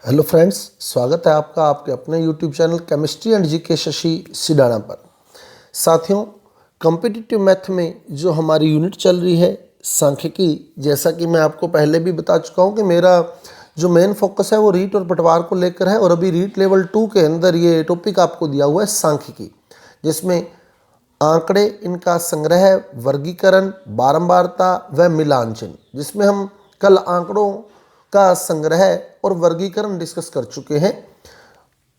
Hello friends, स्वागत है आपका आपके अपने YouTube channel chemistry and GK Shashi Sidana पर। साथियों, कॉम्पिटिटिव मैथ में जो हमारी यूनिट चल रही है सांख्यिकी, जैसा कि मैं आपको पहले भी बता चुका हूं कि मेरा जो मेन फोकस है वो रीट और पटवार को लेकर है। और अभी रीट लेवल 2 के अंदर ये टॉपिक आपको दिया हुआ है सांख्यिकी, जिसमें आंकड़े, इनका संग्रह, वर्गीकरण, बारंबारता व मिलान चिन्ह, जिसमें हम कल आंकड़ों का संग्रह और वर्गीकरण डिस्कस कर चुके हैं।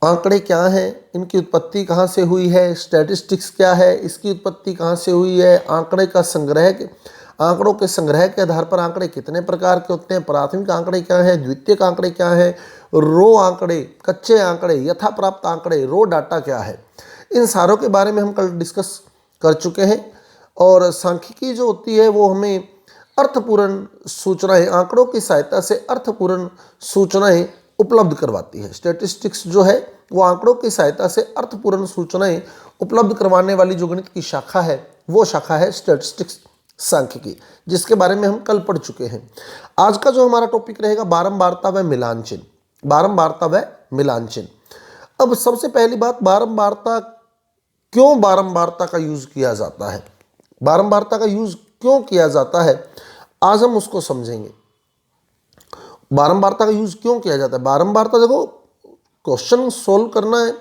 आंकड़े क्या हैं, इनकी उत्पत्ति कहाँ से हुई है, स्टैटिस्टिक्स क्या है, इसकी उत्पत्ति कहाँ से हुई है, आंकड़े का संग्रह, आंकड़ों के संग्रह के आधार पर आंकड़े कितने प्रकार के होते हैं, प्राथमिक आंकड़े क्या हैं, द्वितीयक आंकड़े क्या हैं, रो आंकड़े, कच्चे आंकड़े, यथा प्राप्त आंकड़े, रो डाटा क्या है, इन सारों के बारे में हम कल डिस्कस कर चुके हैं। और सांख्यिकी जो होती है वो हमें अर्थपूर्ण सूचनाएं, आंकड़ों की सहायता से अर्थपूर्ण सूचनाएं उपलब्ध करवाती है। स्टैटिस्टिक्स जो है वो आंकड़ों की सहायता से अर्थपूर्ण सूचनाएं उपलब्ध करवाने वाली जो गणित की शाखा है वो शाखा है स्टैटिस्टिक्स सांख्यिकी, जिसके बारे में हम कल पढ़ चुके हैं। आज का जो हमारा टॉपिक रहेगा बारंबारता व मिलान चिन्ह। बारंबारता व मिलान चिन्ह। अब सबसे पहली बात, बारंबारता, क्यों बारंबारता का यूज किया जाता है, बारंबारता का यूज क्यों किया जाता है, आज हम उसको समझेंगे। बारंबारता का यूज क्यों किया जाता है। बारंबारता, देखो, क्वेश्चन सोल्व करना है,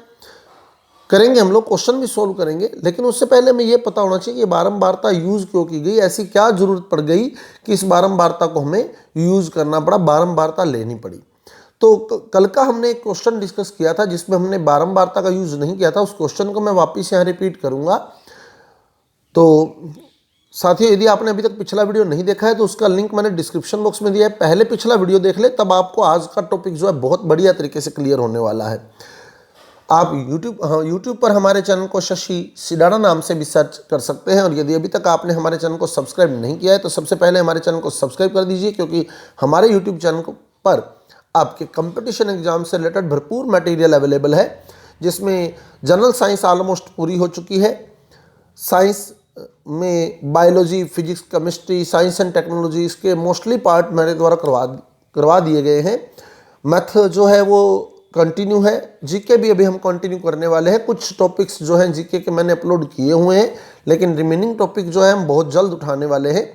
करेंगे हम लोग, क्वेश्चन भी सोल्व करेंगे, लेकिन उससे पहले हमें यह पता होना चाहिए कि बारंबारता यूज क्यों की गई, ऐसी क्या जरूरत पड़ गई कि इस बारंबारता को हमें यूज करना पड़ा, बारंबारता लेनी पड़ी। तो कल का हमने एक क्वेश्चन डिस्कस किया था जिसमें हमने बारंबारता का यूज नहीं किया था। उस क्वेश्चन को मैं वापिस यहाँ रिपीट करूंगा। तो साथियों, यदि आपने अभी तक पिछला वीडियो नहीं देखा है तो उसका लिंक मैंने डिस्क्रिप्शन बॉक्स में दिया है, पहले पिछला वीडियो देख ले, तब आपको आज का टॉपिक जो है बहुत बढ़िया तरीके से क्लियर होने वाला है। आप यूट्यूब पर हमारे चैनल को शशि सिडाना नाम से भी सर्च कर सकते हैं। और यदि अभी तक आपने हमारे चैनल को सब्सक्राइब नहीं किया है तो सबसे पहले हमारे चैनल को सब्सक्राइब कर दीजिए, क्योंकि हमारे यूट्यूब चैनल पर आपके कंपटीशन एग्जाम से रिलेटेड भरपूर मटेरियल अवेलेबल है, जिसमें जनरल साइंस ऑलमोस्ट पूरी हो चुकी है। साइंस में biology, physics, chemistry, science and technology, इसके मोस्टली पार्ट मेरे द्वारा करवा दिए गए हैं। मैथ जो है वो कंटिन्यू है, जीके भी अभी हम कंटिन्यू करने वाले हैं। कुछ टॉपिक्स जो हैं जीके के मैंने अपलोड किए हुए हैं, लेकिन रिमेनिंग टॉपिक जो है हम बहुत जल्द उठाने वाले हैं।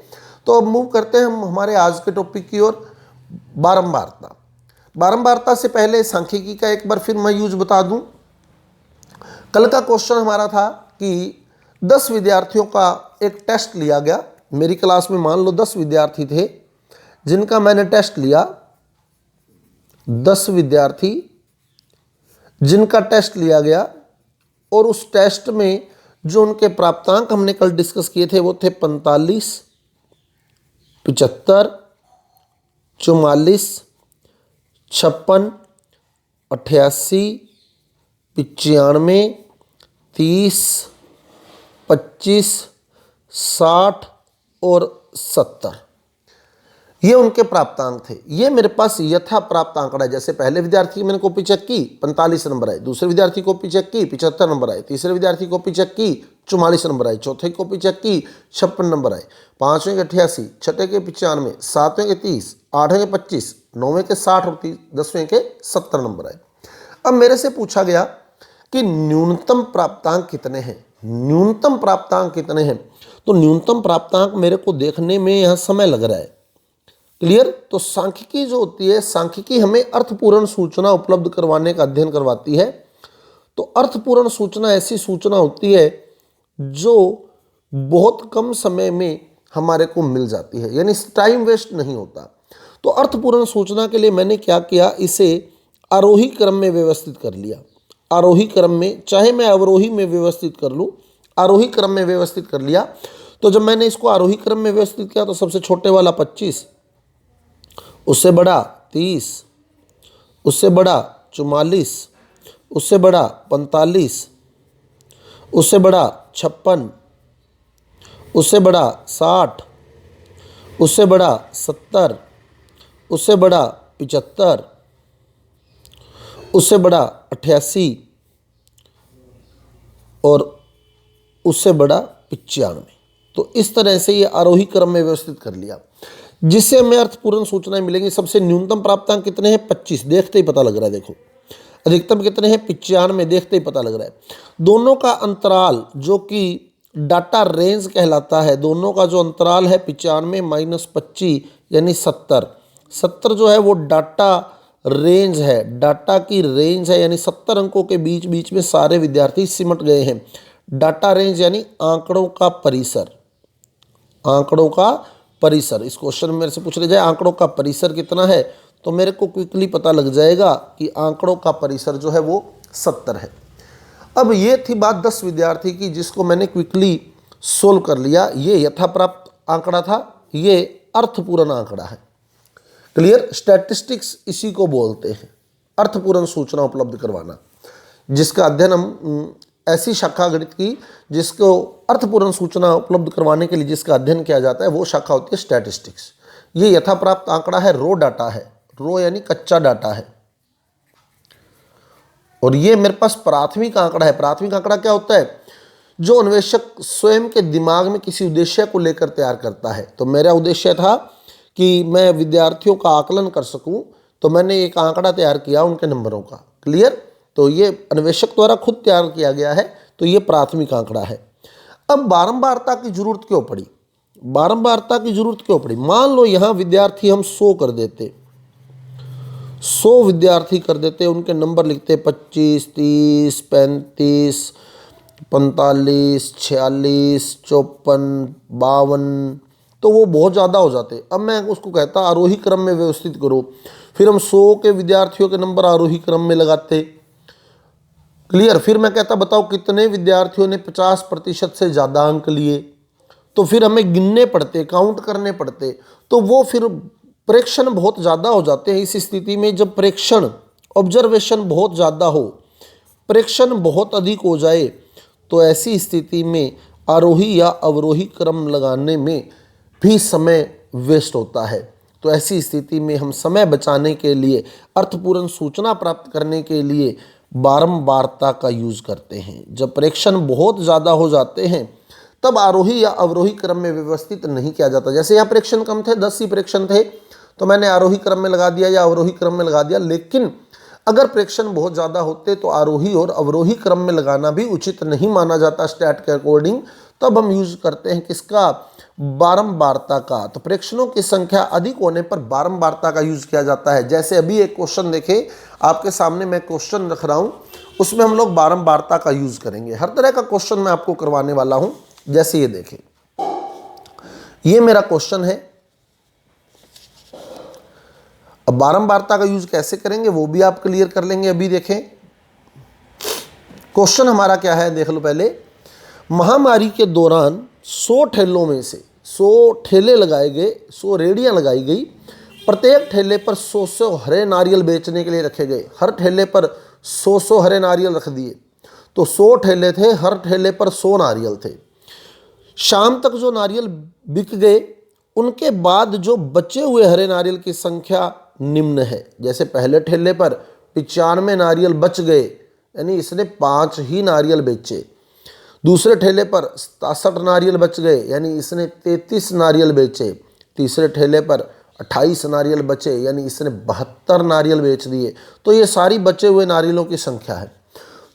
तो अब मूव करते हैं हम हमारे आज के टॉपिक की ओर, बारंबारता। बारंबारता से पहले सांख्यिकी का एक बार फिर मैं यूज बता दूं। कल का क्वेश्चन हमारा था कि 10 विद्यार्थियों का एक टेस्ट लिया गया। मेरी क्लास में मान लो 10 विद्यार्थी थे जिनका मैंने टेस्ट लिया। 10 विद्यार्थी जिनका टेस्ट लिया गया, और उस टेस्ट में जो उनके प्राप्तांक हमने कल डिस्कस किए थे वो थे 45, 75, 44, 56, 88, 95, 30, 25, 60 और 70। ये उनके प्राप्तांक थे। ये मेरे पास यथा प्राप्त आंकड़ा है। जैसे पहले विद्यार्थी की मैंने कॉपी चेक की, 45 नंबर आए, दूसरे विद्यार्थी की कॉपी चेक की, 75 नंबर आए, तीसरे विद्यार्थी की कॉपी चेक की, 44 नंबर आए, चौथे की कॉपी चेक की, 56 नंबर आए, पांचवें के 88, छठे के 95, सातवें के 30, आठवें के 25, नौवें के 60 और 10वें के 70 नंबर आए। अब मेरे से पूछा गया कि न्यूनतम प्राप्तांक कितने हैं, न्यूनतम प्राप्तांक कितने हैं। तो न्यूनतम प्राप्तांक मेरे को देखने में यहाँ समय लग रहा है। क्लियर। तो सांख्यिकी जो होती है, सांख्यिकी हमें अर्थपूर्ण सूचना उपलब्ध करवाने का अध्ययन करवाती है। तो अर्थपूर्ण सूचना ऐसी सूचना होती है जो बहुत कम समय में हमारे को मिल जाती है, यानी टाइम वेस्ट नहीं होता। तो अर्थपूर्ण सूचना के लिए मैंने क्या किया, इसे आरोही क्रम में व्यवस्थित कर लिया। आरोही क्रम में, चाहे मैं अवरोही में व्यवस्थित कर लूँ, आरोही क्रम में व्यवस्थित कर लिया। तो जब मैंने इसको आरोही क्रम में व्यवस्थित किया तो सबसे छोटे वाला 25, उससे बड़ा 30, उससे बड़ा 44, उससे बड़ा 45, उससे बड़ा 56, उससे बड़ा 60, उससे बड़ा 70, उससे बड़ा 75, उससे बड़ा 88 और उससे बड़ा 95। तो इस तरह से ये आरोही क्रम में व्यवस्थित कर लिया। जिससे हमें अर्थपूर्ण सूचनाएं मिलेंगी। सबसे न्यूनतम प्राप्तांक कितने हैं? 25, देखते ही पता लग रहा है। देखो अधिकतम कितने हैं? 95, देखते ही पता लग रहा है। दोनों का अंतराल जो कि डाटा रेंज कहलाता है, दोनों का जो अंतराल है 95 - 25 यानी 70। 70 जो है वो डाटा रेंज है, डाटा की रेंज है, यानी 70 अंकों के बीच बीच में सारे विद्यार्थी सिमट गए हैं। डाटा रेंज यानी आंकड़ों का परिसर, आंकड़ों का परिसर। इस क्वेश्चन में मेरे से पूछ रहे जाए आंकड़ों का परिसर कितना है, तो मेरे को क्विकली पता लग जाएगा कि आंकड़ों का परिसर जो है वो 70 है। अब ये थी बात 10 विद्यार्थी की, जिसको मैंने क्विकली सोल्व कर लिया। ये यथाप्राप्त आंकड़ा था, ये अर्थपूर्ण आंकड़ा है। क्लियर? स्टैटिस्टिक्स इसी को बोलते हैं, अर्थपूर्ण सूचना उपलब्ध करवाना, जिसका अध्ययन हम ऐसी शाखा गणित की जिसको अर्थपूर्ण सूचना उपलब्ध करवाने के लिए जिसका अध्ययन किया जाता है, वो शाखा होती है स्टैटिस्टिक्स। ये यथाप्राप्त आंकड़ा है, रो डाटा है, रो यानी कच्चा डाटा है। और ये मेरे पास प्राथमिक आंकड़ा है। प्राथमिक आंकड़ा क्या होता है? जो अन्वेषक स्वयं के दिमाग में किसी उद्देश्य को लेकर तैयार करता है। तो मेरा उद्देश्य था कि मैं विद्यार्थियों का आकलन कर सकूं, तो मैंने एक आंकड़ा तैयार किया उनके नंबरों का। क्लियर? तो ये अन्वेषक द्वारा खुद तैयार किया गया है, तो ये प्राथमिक आंकड़ा है। अब बारंबारता की जरूरत क्यों पड़ी? बारंबारता की जरूरत क्यों पड़ी? मान लो यहाँ विद्यार्थी हम 100 कर देते, 100 विद्यार्थी कर देते, उनके नंबर लिखते 25, 30, 35, 45, 46, 54, 52, तो वो बहुत ज़्यादा हो जाते। अब मैं उसको कहता आरोही क्रम में व्यवस्थित करो, फिर हम 100 के विद्यार्थियों के नंबर आरोही क्रम में लगाते। क्लियर? फिर मैं कहता बताओ कितने विद्यार्थियों ने 50% से ज़्यादा अंक लिए, तो फिर हमें गिनने पड़ते, काउंट करने पड़ते, तो वो फिर प्रेक्षण बहुत ज़्यादा हो जाते हैं। इस स्थिति में जब प्रेक्षण, ऑब्जर्वेशन बहुत ज़्यादा हो, प्रेक्षण बहुत अधिक हो जाए, तो ऐसी स्थिति में आरोही या अवरोही क्रम लगाने में भी समय वेस्ट होता है। तो ऐसी स्थिति में हम समय बचाने के लिए, अर्थपूर्ण सूचना प्राप्त करने के लिए बारंबारता का यूज करते हैं। जब प्रेक्षण बहुत ज़्यादा हो जाते हैं तब आरोही या अवरोही क्रम में व्यवस्थित नहीं किया जाता। जैसे यहाँ प्रेक्षण कम थे, 10 ही प्रेक्षण थे, तो मैंने आरोही क्रम में लगा दिया या अवरोही क्रम में लगा दिया। लेकिन अगर प्रेक्षण बहुत ज़्यादा होते तो आरोही और अवरोही क्रम में लगाना भी उचित नहीं माना जाता स्टैट के अकॉर्डिंग। तब हम यूज करते हैं किसका? बारंबारता का। तो प्रेक्षणों की संख्या अधिक होने पर बारंबारता का यूज किया जाता है। जैसे अभी एक क्वेश्चन देखें, आपके सामने मैं क्वेश्चन रख रहा हूं, उसमें हम लोग बारंबारता का यूज करेंगे। हर तरह का क्वेश्चन मैं आपको करवाने वाला हूं। जैसे ये देखें, ये मेरा क्वेश्चन है। अब बारंबारता का यूज कैसे करेंगे वो भी आप क्लियर कर लेंगे। अभी देखें क्वेश्चन हमारा क्या है, देख लो पहले। महामारी के दौरान 100 ठेलों में से 100 ठेले लगाए गए, 100 रेहड़ियां लगाई गई। प्रत्येक ठेले पर 100 हरे नारियल बेचने के लिए रखे गए। हर ठेले पर 100 हरे नारियल रख दिए, तो 100 ठेले थे, हर ठेले पर 100 नारियल थे। शाम तक जो नारियल बिक गए, उनके बाद जो बचे हुए हरे नारियल की संख्या निम्न है। जैसे पहले ठेले पर 95 नारियल बच गए, यानी इसने 5 ही नारियल बेचे। दूसरे ठेले पर 67 नारियल बच गए, यानी इसने 33 नारियल बेचे। तीसरे ठेले पर 28 नारियल बचे, यानी इसने 72 नारियल बेच दिए। तो ये सारी बचे हुए नारियलों की संख्या है।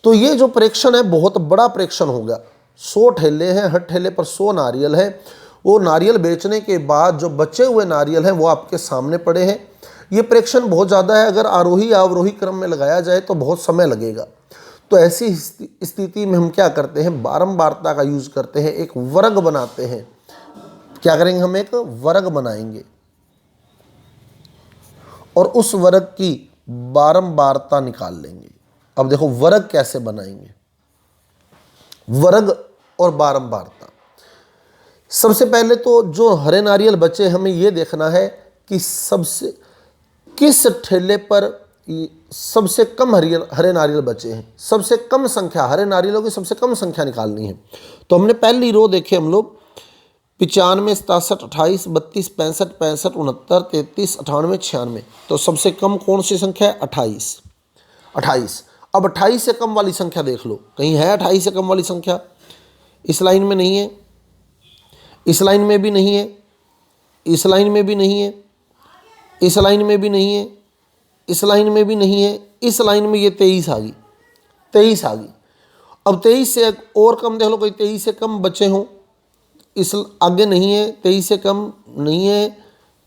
तो ये जो प्रेक्षण है बहुत बड़ा प्रेक्षण हो गया। 100 ठेले हैं, हर ठेले पर 100 नारियल है। वो नारियल बेचने के बाद जो बचे हुए नारियल हैं वो आपके सामने पड़े हैं। ये प्रेक्षण बहुत ज़्यादा है। अगर आरोही या अवरोही क्रम में लगाया जाए तो बहुत समय लगेगा। तो ऐसी स्थिति में हम क्या करते हैं? बारंबारता का यूज करते हैं। एक वर्ग बनाते हैं। क्या करेंगे? हम एक वर्ग बनाएंगे और उस वर्ग की बारंबारता निकाल लेंगे। अब देखो वर्ग कैसे बनाएंगे, वर्ग और बारंबारता। सबसे पहले तो जो हरे नारियल बचे, हमें यह देखना है कि सबसे किस ठेले पर सबसे कम हरे नारियल बचे हैं। सबसे कम संख्या हरे नारियलों की सबसे कम संख्या निकालनी है। तो हमने पहली रो देखे हम लोग 95, 67, 28, 32, 65, 65, 69, 33, 98, 96। तो सबसे कम कौन सी संख्या है? 28। 28। अब 28 से कम वाली संख्या देख लो, कहीं है 28 से कम वाली संख्या? इस लाइन में नहीं है, इस लाइन में भी नहीं है, इस लाइन में भी नहीं है, इस लाइन में भी नहीं है, इस लाइन में भी नहीं है, इस लाइन में ये 23 आ गई, 23 आ गई। अब 23 से और कम देख लो, कोई 23 से कम बचे हों, इस आगे नहीं है, 23 से कम नहीं है,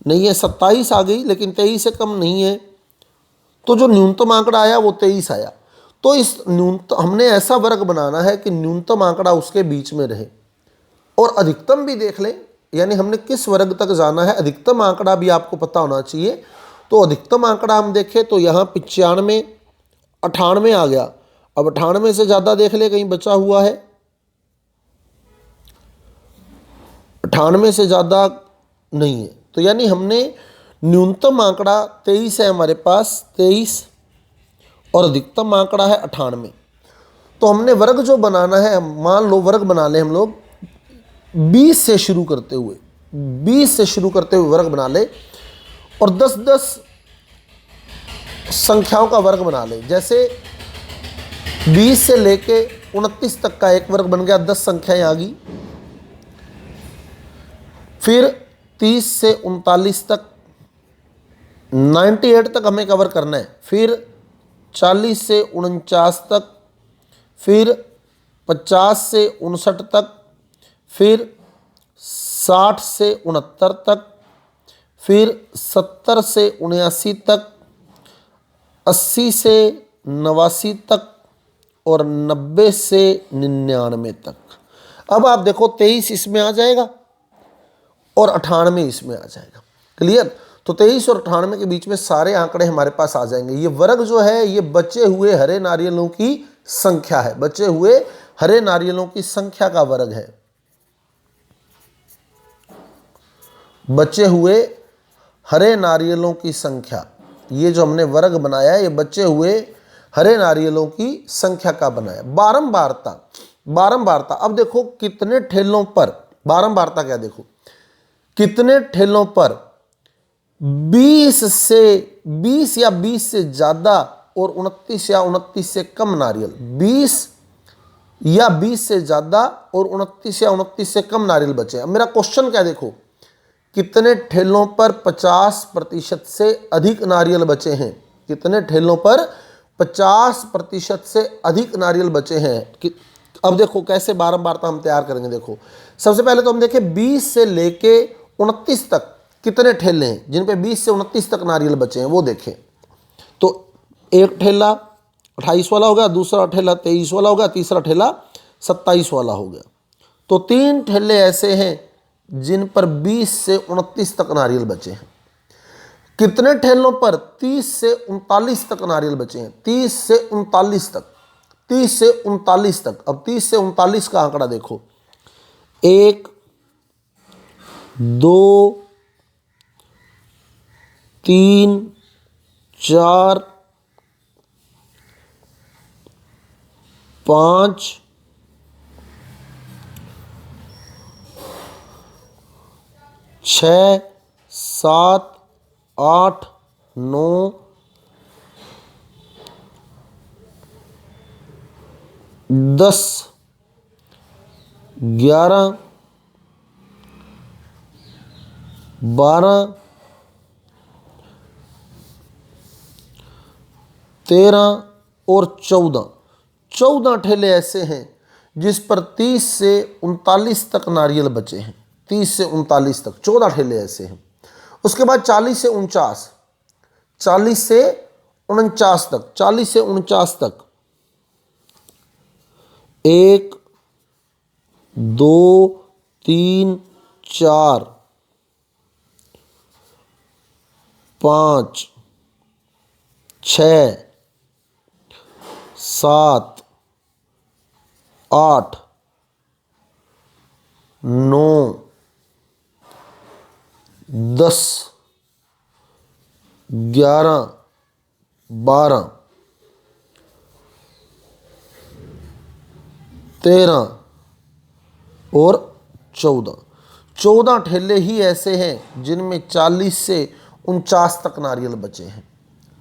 नहीं है, 27 आ गई, लेकिन 23 से कम नहीं है, तो जो न्यूनतम आंकड़ा आया वो 23 आया। तो इस न्यूनतम हमने ऐसा वर्ग बनाना है कि न्यूनतम आंकड़ा उसके बीच में रहे और अधिकतम भी देख लें, यानी हमने किस वर्ग तक जाना है, अधिकतम आंकड़ा भी आपको पता होना चाहिए। तो अधिकतम आंकड़ा हम देखें तो यहाँ 95, 98 आ गया। अब 98 से ज़्यादा देख ले, कहीं बचा हुआ है, 98 से ज़्यादा नहीं है, तो यानी हमने न्यूनतम आंकड़ा 23 है हमारे पास, 23, और अधिकतम आंकड़ा है 98। तो हमने वर्ग जो बनाना है, मान लो वर्ग बना ले हम लोग 20 से शुरू करते हुए, 20 से शुरू करते हुए वर्ग बना ले और 10-10 संख्याओं का वर्ग बना ले। जैसे 20 से लेके 29 तक का एक वर्ग बन गया, 10 संख्याएं आ गई। फिर 30 से 39 तक, 98 तक हमें कवर करना है। फिर 40 से 49 तक, फिर 50 से 59 तक, फिर 60 से 69 तक, फिर 70 से 79 तक, 80 से 89 तक और 90 से 99 तक। अब आप देखो 23 इसमें आ जाएगा और 98 इसमें आ जाएगा। क्लियर? तो 23 और 98 के बीच में सारे आंकड़े हमारे पास आ जाएंगे। ये वर्ग जो है ये बचे हुए हरे नारियलों की संख्या है, बचे हुए हरे नारियलों की संख्या का वर्ग है। बचे हुए हरे नारियलों की संख्या, ये जो हमने वर्ग बनाया है ये बचे हुए हरे नारियलों की संख्या का बनाया। बारंबारता, बारंबारता, अब देखो कितने ठेलों पर, बारंबारता क्या, देखो कितने ठेलों पर 20 या 20 से ज़्यादा और 29 या 29 से कम नारियल, 20 या 20 से ज़्यादा और 29 या 29 से कम नारियल बचे। अब मेरा क्वेश्चन क्या, देखो कितने ठेलों पर 50% से अधिक नारियल बचे हैं, कितने ठेलों पर 50% से अधिक नारियल बचे हैं। अब देखो कैसे बारंबारता हम तैयार करेंगे। देखो सबसे पहले तो हम देखें 20 से लेके 29 तक कितने ठेले हैं जिन पे 20 से 29 तक नारियल बचे हैं, वो देखें। तो एक ठेला 28 वाला हो गया, दूसरा ठेला 23 वाला हो गया, तीसरा ठेला 27 वाला हो गया। तो 3 ठेले ऐसे हैं जिन पर 20 से 29 तक नारियल बचे हैं। कितने ठेलों पर 30 से 39 तक नारियल बचे हैं, 30 से 39 तक, 30 से 39 तक। अब 30 से 39 का आंकड़ा देखो, 1, 2, 3, 4, 5, 6, 7, 8, 9, 10, 11, 12, 13 और 14 ठेले ऐसे हैं जिस पर 30 से 39 तक नारियल बचे हैं, 30 से 39 तक 14 ठेले ऐसे हैं। उसके बाद 40 से 49, 40 से 49 तक, 40 से 49 तक 1, 2, 3, 4, 5, 6, 7, 8, 9, 10, 11, 12, 13 और 14 ठेले ही ऐसे हैं जिनमें 40 से 49 तक नारियल बचे हैं।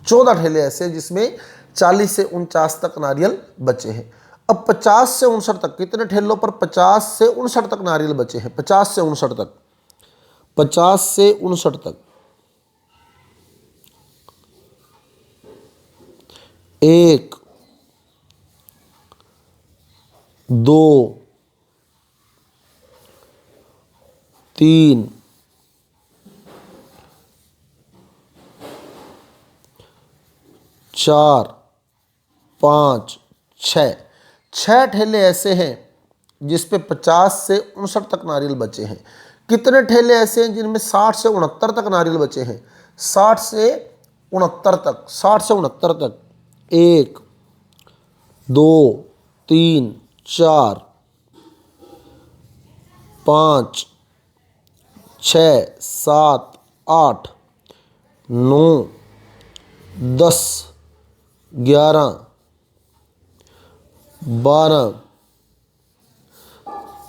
14 ठेले ऐसे हैं जिसमें 40 से 49 तक नारियल बचे हैं। अब 50 से 59 तक, कितने ठेलों पर 50 से 59 तक नारियल बचे हैं, 50 से 59 तक, 50 से 59 तक। 1 2 3 4 5 6। 6 ठेले ऐसे हैं जिस पे 50 से 59 तक नारियल बचे हैं। कितने ठेले ऐसे हैं जिनमें 60 से 69 तक नारियल बचे हैं? 60 से 69 तक, 60 से 69 तक। 1 2 3 4 5 6 7 8 9 10 11 12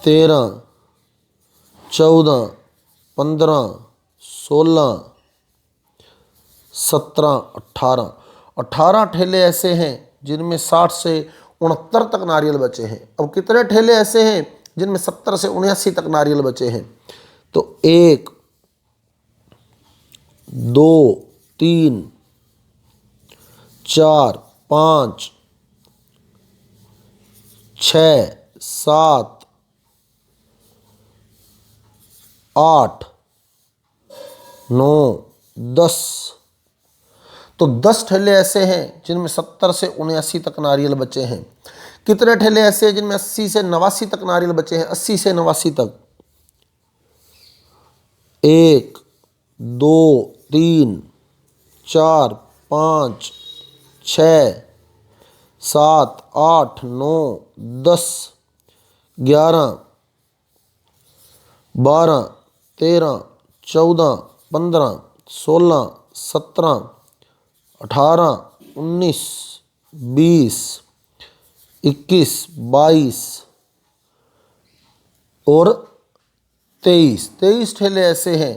13 14 15 16 17 18। 18 ठेले ऐसे हैं जिनमें 60 से 69 तक नारियल बचे हैं। अब कितने ठेले ऐसे हैं जिनमें 70 से 79 तक नारियल बचे हैं? तो 1 2 3 4 5 6 7 8 9 10। तो 10 ठेले ऐसे हैं जिनमें 70 से 79 तक नारियल बचे हैं। कितने ठेले ऐसे हैं जिनमें 80 से 89 तक नारियल बचे हैं? 80 से 89 तक। 1 2 3 4 5 6 7 8 9 10 11 12 13 14 15 16 17 18 19 20 21 22 और 23 ठेले ऐसे हैं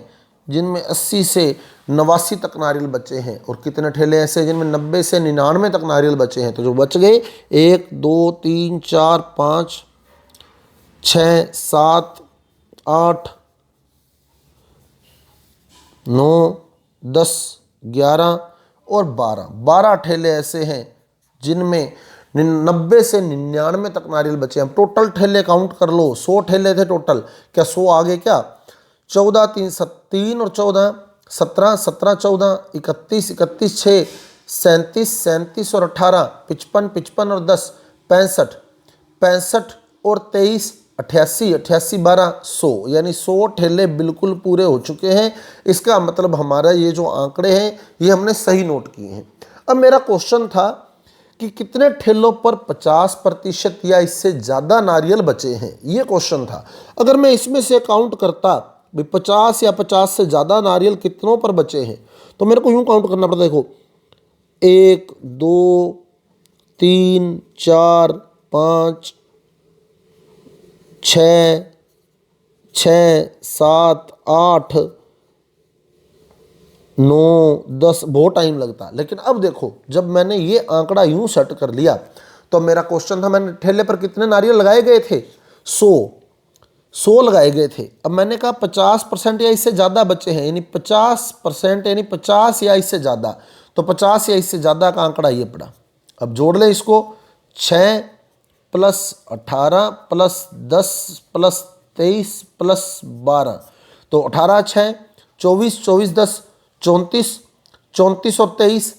जिनमें 80 से 89 तक नारियल बचे हैं। और कितने ठेले ऐसे हैं जिनमें 90 से 99 तक नारियल बचे हैं? तो जो बच गए 1 2 3 4 5 6 7 8 9 10 11 और 12 ठेले ऐसे हैं जिनमें 90 से 99 तक नारियल बचे हैं। टोटल ठेले काउंट कर लो, 100 ठेले थे टोटल। क्या 100 आगे क्या? 14 3 और 14 17 17 14 31 31 6 37 37 और 18 55 55 और 10 65 65 और 23 88 88 12 100, यानी 100 ठेले बिल्कुल पूरे हो चुके हैं। इसका मतलब हमारा ये जो आंकड़े हैं ये हमने सही नोट किए हैं। अब मेरा क्वेश्चन था कि कितने ठेलों पर 50% या इससे ज़्यादा नारियल बचे हैं, ये क्वेश्चन था। अगर मैं इसमें से काउंट करता भाई 50 या 50 से ज़्यादा नारियल कितनों पर बचे हैं, तो मेरे को यूँ काउंट करना पड़ता। देखो 1 2 3 4 5 6 6 7 8 9 10, बहुत टाइम लगता। लेकिन अब देखो जब मैंने ये आंकड़ा यूं सेट कर लिया तो मेरा क्वेश्चन था मैंने ठेले पर कितने नारियल लगाए गए थे? 100 लगाए गए थे। अब मैंने कहा 50% या इससे ज़्यादा बचे हैं, यानी 50% यानी 50 या इससे ज़्यादा। तो 50 या इससे ज़्यादा का आंकड़ा ये पड़ा। अब जोड़ ले इसको, 6 + 18 + 10 + 23 + 12, तो 18 6 24 24 10 34 34 और 23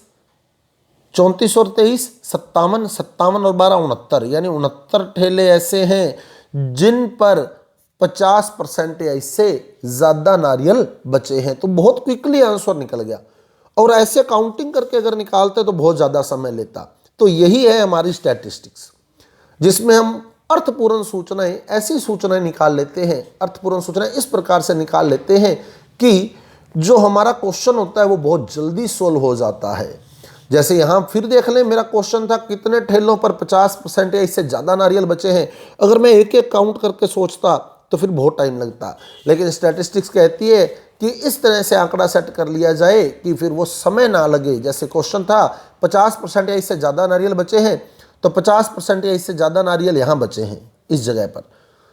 34 और 23 57 57 और 12 69, यानी 69 ठेले ऐसे हैं जिन पर 50% या इससे ज़्यादा नारियल बचे हैं। तो बहुत क्विकली आंसर निकल गया। और ऐसे काउंटिंग करके अगर निकालते तो बहुत ज़्यादा समय लेता। तो यही है हमारी स्टैटिस्टिक्स, जिसमें हम अर्थपूर्ण सूचनाएं, ऐसी सूचनाएं निकाल लेते हैं, अर्थपूर्ण सूचनाएं इस प्रकार से निकाल लेते हैं कि जो हमारा क्वेश्चन होता है वो बहुत जल्दी सोल्व हो जाता है। जैसे यहाँ फिर देख लें, मेरा क्वेश्चन था कितने ठेलों पर 50% या इससे ज़्यादा नारियल बचे हैं। अगर मैं एक एक काउंट करके सोचता तो फिर बहुत टाइम लगता, लेकिन स्टैटिस्टिक्स कहती है कि इस तरह से आंकड़ा सेट कर लिया जाए कि फिर वो समय ना लगे। जैसे क्वेश्चन था 50% या इससे ज़्यादा नारियल बचे हैं, तो 50% या इससे ज़्यादा नारियल यहाँ बचे हैं इस जगह पर।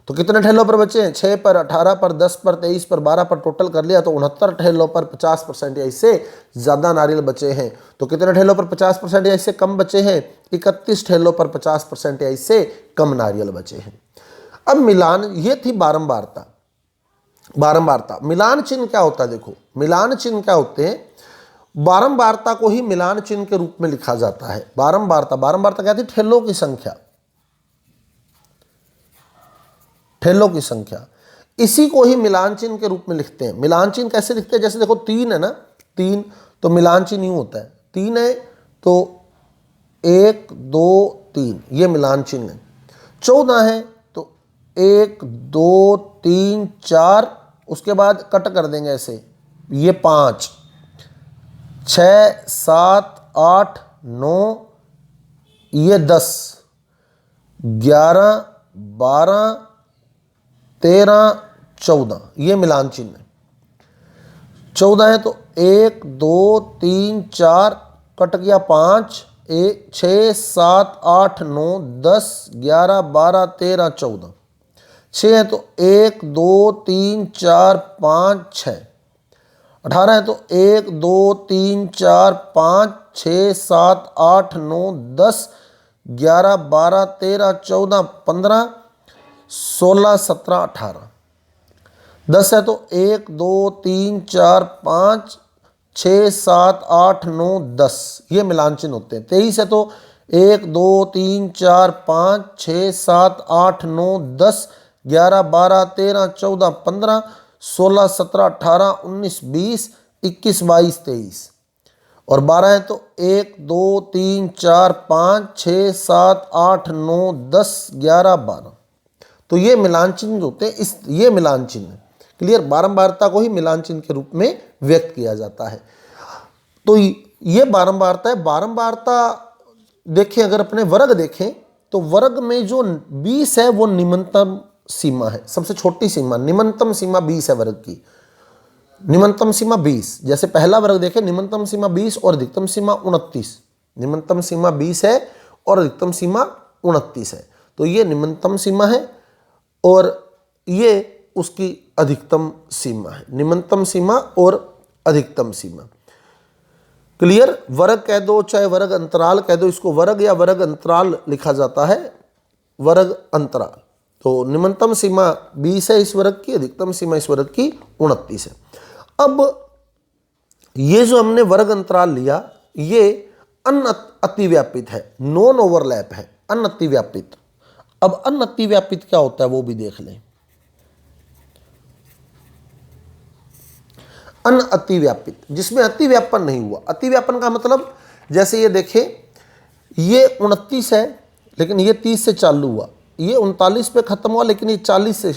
तो कितने ठेलों पर बचे हैं? 6 पर, 18 पर, 10 पर, 23 पर, 12 पर, टोटल कर लिया तो 69 ठेलों पर 50% या इससे ज़्यादा नारियल बचे हैं। तो कितने ठेलों पर 50% या इससे कम बचे हैं? 31 ठेलों पर 50% या इससे कम नारियल बचे हैं। अब मिलान, ये थी बारंबारता। बारंबारता, मिलान चिन्ह क्या होता है? देखो मिलान चिन्ह क्या होते हैं? बारंबारता को ही मिलान चिन्ह के रूप में लिखा जाता है। बारंबारता, बारंबारता क्या थी? ठेलों की संख्या, ठेलों की संख्या, इसी को ही मिलान चिन्ह के रूप में लिखते हैं। मिलान चिन्ह कैसे लिखते हैं? जैसे देखो 3 है ना, 3 तो मिलान चिन्ह यूं होता है, 3 है तो 1 2 3 ये मिलान चिन्ह है। 14 है तो 1 2 3 4, उसके बाद कट कर देंगे ऐसे, ये 5 6 7 8 9, ये 10 11 12 13 14, ये मिलान चिन्ह है। 14 है तो 1 2 3 4, कट गया 5 1 6 7 8 9 10 11 12 13 14, 6 है तो 1 2 3 4 5 6, 18 है तो 1 2 3 4 5 6 7 8 9 10 11 12 13 14 15 16 17 18, 10 है तो 1 2 3 4 5 6 7 8 9 10, ये मिलान चिन्ह होते हैं। 23 है तो 1 2 3 4 5 6 7 8 9 10 11 12 13 14 15 16 17 18 19 20 21 22 23, और 12 है तो 1 2 3 4 5 6 7 8 9 10 11 12, तो ये मिलान चिन्ह होते हैं। इस ये मिलान चिन्ह, क्लियर? बारंबारता को ही मिलान चिन्ह के रूप में व्यक्त किया जाता है। तो ये बारंबारता है। बारंबारता देखें, अगर अपने वर्ग देखें तो वर्ग में जो 20 है वो निम्नतम सीमा है, सबसे छोटी सीमा, निम्नतम सीमा 20 है वर्ग की, निम्नतम सीमा 20। जैसे पहला वर्ग देखें, निम्नतम सीमा 20 और अधिकतम सीमा 29, निम्नतम सीमा 20 है और अधिकतम सीमा 29 है, तो ये निम्नतम सीमा है और ये उसकी अधिकतम सीमा है, निम्नतम सीमा और अधिकतम सीमा, क्लियर? वर्ग कह दो चाहे वर्ग अंतराल कह दो, इसको वर्ग या वर्ग अंतराल लिखा जाता है, वर्ग अंतराल। तो निम्नतम सीमा 20 है इस वर्ग की, अधिकतम सीमा इस वर्ग की 29 है। अब ये जो हमने वर्ग अंतराल लिया, ये अनअतिव्यापित है, नॉन ओवरलैप है, अनअतिव्यापित। अब अनअतिव्यापित क्या होता है वो भी देख लें। अनअतिव्यापित, जिसमें अतिव्यापन नहीं हुआ। अतिव्यापन का मतलब, जैसे ये देखें, ये 29 है लेकिन ये 30 से चालू हुआ, ये 39 पे खत्म हुआ लेकिन ये 40 से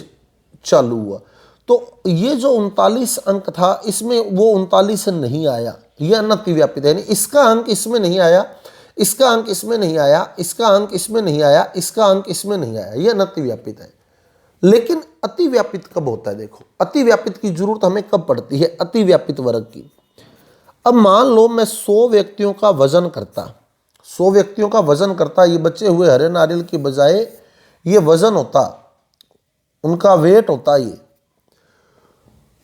चालू हुआ, तो ये जो 39 अंक था इसमें वो 39 से नहीं आया, ये अनअतिव्यापित है। यानी इसका अंक इसमें नहीं आया, इसका अंक इसमें नहीं आया, इसका अंक इसमें नहीं आया, इसका अंक इसमें नहीं आया, ये अनअतिव्यापित है। लेकिन अतिव्यापित कब होता है? देखो, अतिव्यापित की जरूरत हमें कब पड़ती है? अतिव्यापित वर्ग की। अब मान लो मैं 100 व्यक्तियों का वजन करता, 100 व्यक्तियों का वजन करता, ये बचे हुए हरे नारियल की बजाय ये वजन होता, उनका वेट होता ये,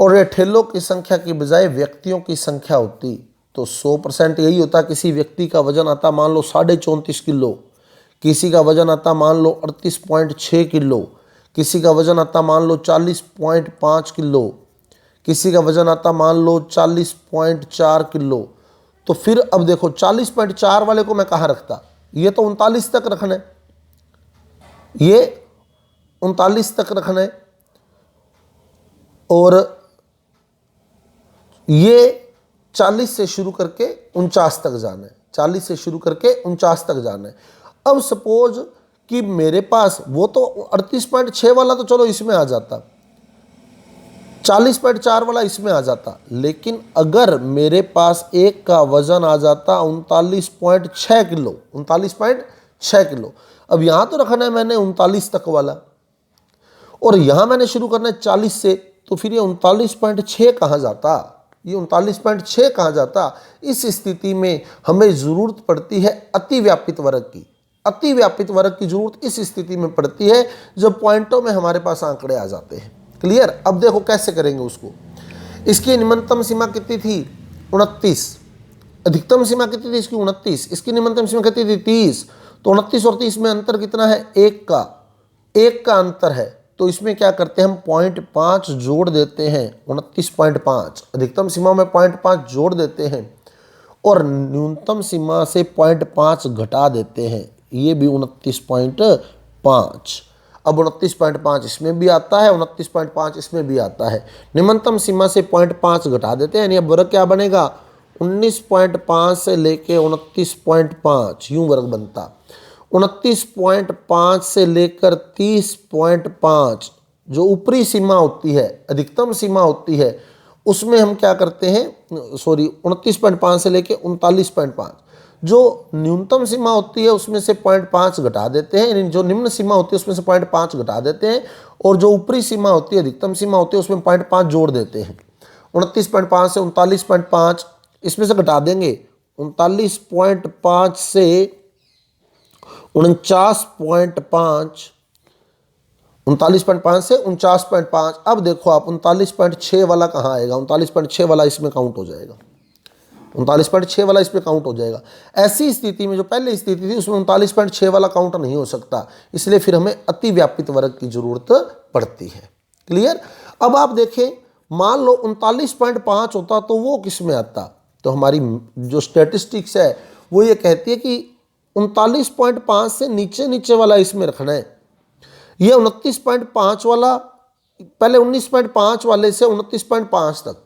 और ये ठेलों की संख्या की बजाय व्यक्तियों की संख्या होती, तो 100% यही होता। किसी व्यक्ति का वजन आता मान लो 34.5 किलो, किसी का वजन आता मान लो 38.6 किलो, किसी का वजन आता मान लो 40.5 किलो, किसी का वजन आता मान लो 40.4 किलो। तो फिर अब देखो 40.4 वाले को मैं कहाँ रखता? ये तो 39 तक रखना है, ये 39 तक रखना है, और ये 40 से शुरू करके 49 तक जाना है, 40 से शुरू करके 49 तक जाना है। अब सपोज कि मेरे पास वो तो 38.6 वाला तो चलो इसमें आ जाता, 40.4 वाला इसमें आ जाता, लेकिन अगर मेरे पास एक का वजन आ जाता 39.6 किलो, 39.6 किलो। अब यहाँ तो रखना है मैंने 39 तक वाला, और यहाँ मैंने शुरू करना है 40 से, तो फिर ये 39.6 कहाँ जाता? ये 39.6 कहाँ जाता? इस स्थिति में हमें ज़रूरत पड़ती है अतिव्यापित वर्ग की। अति व्यापित वर्ग की जरूरत इस स्थिति में पड़ती है जब पॉइंटों में हमारे पास आंकड़े आ जाते हैं। क्लियर। अब देखो कैसे करेंगे उसको। इसकी निम्नतम सीमा कितनी थी 29, अधिकतम सीमा कितनी थी इसकी 29, इसकी निम्नतम सीमा कितनी थी 30, तो 29 और 30 में अंतर कितना है, एक का अंतर है। तो इसमें क्या करते हैं हम 0.5 जोड़ देते हैं, 29.5 अधिकतम सीमा में 0.5 जोड़ देते हैं और न्यूनतम सीमा से 0.5 घटा देते हैं, ये भी 29.5। अब 29.5 इसमें भी आता है, 29.5 इसमें भी आता है। निम्नतम सीमा से 0.5 घटा देते हैं, यानी अब वर्ग क्या बनेगा 19.5 से लेके 29.5 यूं वर्ग बनता। 29.5 से लेकर 30.5 जो ऊपरी सीमा होती है, अधिकतम सीमा होती है, उसमें हम क्या करते हैं, सॉरी 29.5 से लेके 39.5 जो न्यूनतम सीमा होती है उसमें से 0.5 घटा देते हैं, यानी जो निम्न सीमा होती है उसमें से 0.5 घटा देते हैं और जो ऊपरी सीमा होती है, अधिकतम सीमा होती है, उसमें 0.5 जोड़ देते हैं। 29.5 से 39.5 इसमें से घटा देंगे, 39.5 से 49.5, 39.5 से 49.5। अब देखो आप 39.6 वाला कहाँ आएगा, 39.6 वाला इसमें काउंट हो जाएगा, 39.6 वाला इसमें काउंट हो जाएगा। ऐसी स्थिति में जो पहले स्थिति थी उसमें 39.6 वाला काउंट नहीं हो सकता, इसलिए फिर हमें अति व्यापित वर्ग की जरूरत पड़ती है। क्लियर। अब आप देखें, मान लो 39.5 होता तो वो किस में आता, तो हमारी जो स्टैटिस्टिक्स है वो ये कहती है कि 39.5 से नीचे नीचे वाला इसमें रखना है। ये 29.5 वाला, पहले 19.5 वाले से 29.5 तक,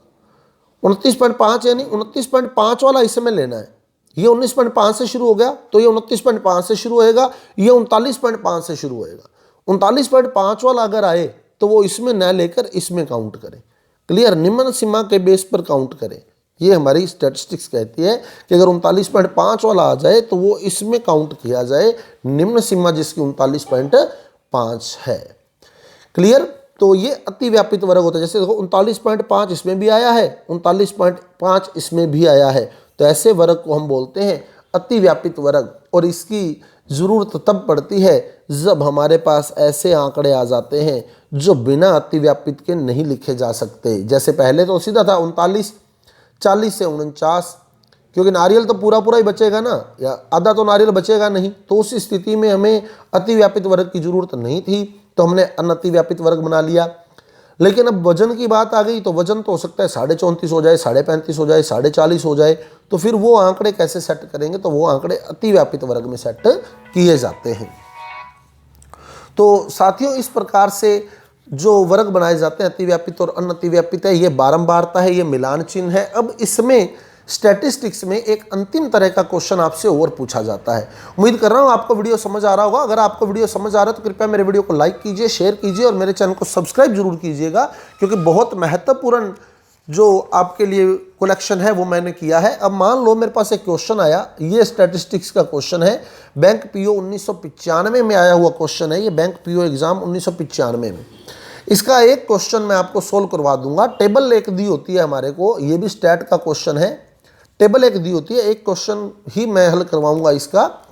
29.5 यानी 29.5 वाला इसमें लेना है। ये 19.5 से शुरू हो गया तो ये 29.5 से शुरू होएगा, ये 39.5 से शुरू होएगा। 39.5 वाला अगर आए तो वो इसमें न लेकर इसमें काउंट करें। क्लियर। निम्न सीमा के बेस पर काउंट करें, ये हमारी स्टैटिस्टिक्स कहती है कि अगर 39.5 वाला आ जाए तो वो इसमें काउंट किया जाए, निम्न सीमा जिसकी 39.5 है। क्लियर। तो ये अति व्यापित वर्ग होता है। जैसे देखो 39.5 इसमें भी आया है, 39.5 इसमें भी आया है, तो ऐसे वर्ग को हम बोलते हैं अति व्यापित वर्ग। और इसकी जरूरत तब पड़ती है जब हमारे पास ऐसे आंकड़े आ जाते हैं जो बिना अति व्यापित के नहीं लिखे जा सकते। जैसे पहले तो सीधा था 39, 40 से 49, क्योंकि नारियल तो पूरा पूरा ही बचेगा ना, या आधा तो नारियल बचेगा नहीं, तो उस स्थिति में हमें अति व्यापित वर्ग की जरूरत नहीं थी, तो हमने अनअति व्यापित वर्ग बना लिया। लेकिन अब वजन की बात आ गई तो वजन तो हो सकता है 34.5 हो जाए, 35.5 हो जाए, 40.5 हो जाए, तो फिर वो आंकड़े कैसे सेट करेंगे, तो वो आंकड़े अति व्यापित वर्ग में सेट किए जाते हैं। तो साथियों, इस प्रकार से जो वर्ग बनाए जाते हैं अति व्यापित और अनअति व्यापित है, ये बारंबारता है, ये मिलान चिन्ह है। अब इसमें स्टैटिस्टिक्स में एक अंतिम तरह का क्वेश्चन आपसे और पूछा जाता है। उम्मीद कर रहा हूँ आपको वीडियो समझ आ रहा होगा। अगर आपको वीडियो समझ आ रहा है तो कृपया मेरे वीडियो को लाइक कीजिए, शेयर कीजिए और मेरे चैनल को सब्सक्राइब जरूर कीजिएगा, क्योंकि बहुत महत्वपूर्ण जो आपके लिए कलेक्शन है वो मैंने किया है। अब मान लो मेरे पास एक क्वेश्चन आया, ये स्टैटिस्टिक्स का क्वेश्चन है, बैंक पीओ 1995 में आया हुआ क्वेश्चन है, ये बैंक पीओ एग्जाम 1995 में। इसका एक क्वेश्चन मैं आपको सोल्व करवा दूंगा। टेबल एक दी होती है हमारे को, ये भी स्टैट का क्वेश्चन है, टेबल एक दी होती है, एक क्वेश्चन ही मैं हल करवाऊंगा इसका।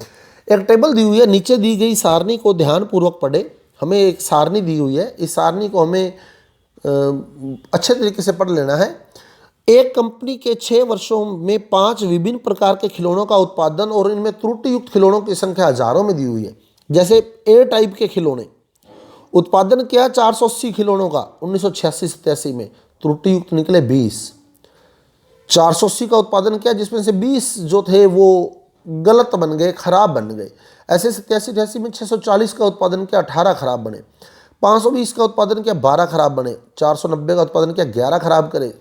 एक टेबल दी हुई है, नीचे दी गई सारणी को ध्यानपूर्वक पढ़े। हमें एक सारणी दी हुई है, इस सारणी को हमें अच्छे तरीके से पढ़ लेना है। एक कंपनी के 6 वर्षों में 5 विभिन्न प्रकार के खिलौनों का उत्पादन और इनमें त्रुटि युक्त खिलौनों की संख्या हजारों में दी हुई है। जैसे ए टाइप के खिलौने, उत्पादन किया 480 खिलौनों का 1986-87 में, त्रुटि युक्त निकले 20। 480 का उत्पादन किया जिसमें से 20 जो थे वो गलत बन गए, खराब बन गए। ऐसे 87-88 में 640 का उत्पादन किया, 18 खराब बने। 520 का उत्पादन किया, 12 खराब बने। 490 का उत्पादन किया, 11 खराब करे।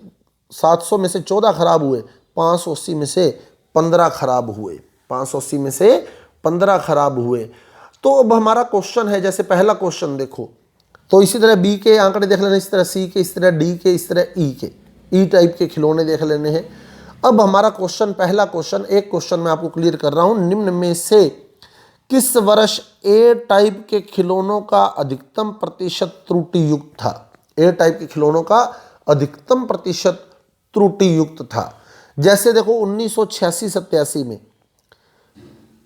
700 में से 14 खराब हुए। 580 में से 15 खराब हुए। 580 में से 15 खराब हुए। तो अब हमारा क्वेश्चन है, जैसे पहला क्वेश्चन देखो, तो इसी तरह बी के आंकड़े देख लेने, इस तरह सी के, इस तरह डी के, इस तरह ई के, ई टाइप के खिलौने देख लेने हैं। अब हमारा क्वेश्चन, पहला क्वेश्चन, एक क्वेश्चन मैं आपको क्लियर कर रहा हूं, निम्न में से किस वर्ष ए टाइप के खिलौनों का अधिकतम प्रतिशत त्रुटि युक्त था? ए टाइप के खिलौनों का अधिकतम प्रतिशत त्रुटि युक्त था। जैसे देखो 1986-87 में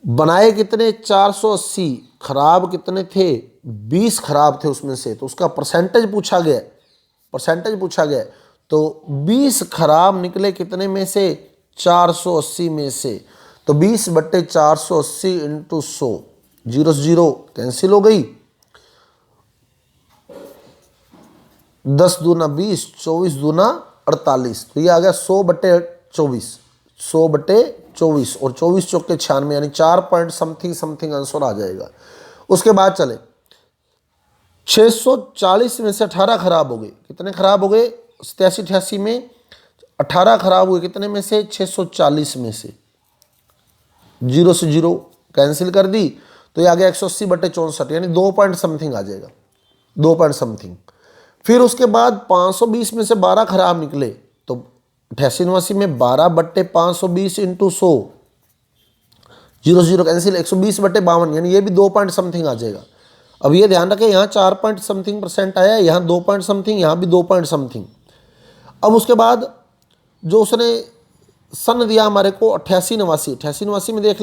बनाए कितने 480, खराब कितने थे 20 खराब थे उसमें से, तो उसका परसेंटेज पूछा गया, परसेंटेज पूछा गया। तो 20 खराब निकले कितने में से 480 में से, तो 20/480 इंटू 100, 0 से 0 कैंसिल हो गई, 10 दूना 20, 24 दूना 48, तो ये आ गया 100/24, 100/24 और 24 चौके 96, यानी 4 पॉइंट समथिंग समथिंग आंसर आ जाएगा। उसके बाद चले 640 में से 18 खराब हो गए, कितने खराब हो गए 87-88 में 18 खराब हुए, कितने में से 640 में से, 0 से 0 कैंसिल कर दी, तो ये आ गया 180/64, यानी 2 पॉइंट समथिंग आ जाएगा, 2 पॉइंट समथिंग। फिर उसके बाद 520 में से 12 खराब निकले, तो 88-89 में 12/520 इंटू 100, 0 0 कैंसिल, 120/52, यानी ये भी 2 पॉइंट समथिंग आ जाएगा। अब ये ध्यान रखें, यहाँ 4 पॉइंट समथिंग परसेंट आया है, यहाँ 2 पॉइंट समथिंग, यहाँ भी 2 पॉइंट समथिंग। अब उसके बाद जो उसने सन दिया हमारे को 88-89 में देख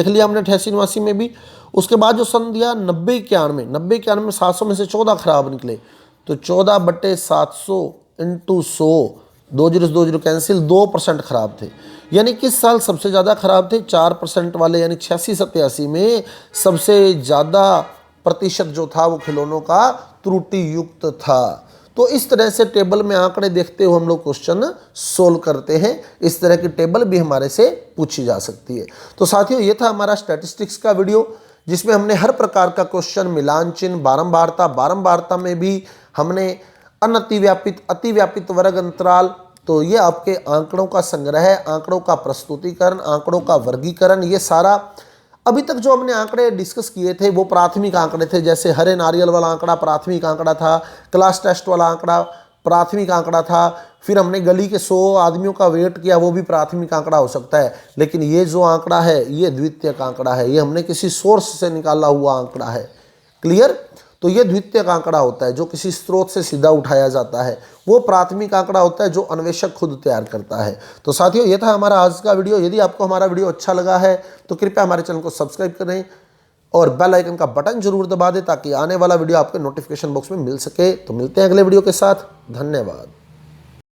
लिया हमने 88-89 में भी। उसके बाद जो सन दिया 90-91 में 700 में से 14 खराब निकले, तो 14/700 इंटू 100, 2 0 से 2 0 कैंसिल, 2% खराब थे। यानी किस साल सबसे ज़्यादा खराब थे 4% वाले, यानी 86-87 में सबसे ज़्यादा प्रतिशत जो था वो खिलौनों का त्रुटि युक्त था। तो इस तरह से टेबल में आंकड़े देखते हुए हम लोग क्वेश्चन सोल्व करते हैं। इस तरह की टेबल भी हमारे से पूछी जा सकती है। तो साथियों, ये था हमारा स्टैटिस्टिक्स का वीडियो, जिसमें हमने हर प्रकार का क्वेश्चन, मिलान चिन्ह, बारंबारता में भी हमने अनतिव्यापित, अतिव्यापित वर्ग अंतराल, तो ये आपके आंकड़ों का संग्रह है, आंकड़ों का प्रस्तुतिकरण, आंकड़ों का वर्गीकरण, ये सारा अभी तक जो हमने आंकड़े डिस्कस किए थे वो प्राथमिक आंकड़े थे। जैसे हरे नारियल वाला आंकड़ा प्राथमिक आंकड़ा था, क्लास टेस्ट वाला आंकड़ा प्राथमिक आंकड़ा था, फिर हमने गली के 100 आदमियों का वेट किया, वो भी प्राथमिक आंकड़ा हो सकता है। लेकिन ये जो आंकड़ा है ये द्वितीयक आंकड़ा है, ये हमने किसी सोर्स से निकाला हुआ आंकड़ा है। क्लियर? तो ये द्वितीयक आंकड़ा होता है जो किसी स्रोत से सीधा उठाया जाता है। वो प्राथमिक आंकड़ा होता है जो अन्वेषक खुद तैयार करता है। तो साथियों, ये था हमारा आज का वीडियो। यदि आपको हमारा वीडियो अच्छा लगा है तो कृपया हमारे चैनल को सब्सक्राइब करें और बेल आइकन का बटन जरूर दबा दें, ताकि आने वाला वीडियो आपके नोटिफिकेशन बॉक्स में मिल सके। तो मिलते हैं अगले वीडियो के साथ। धन्यवाद।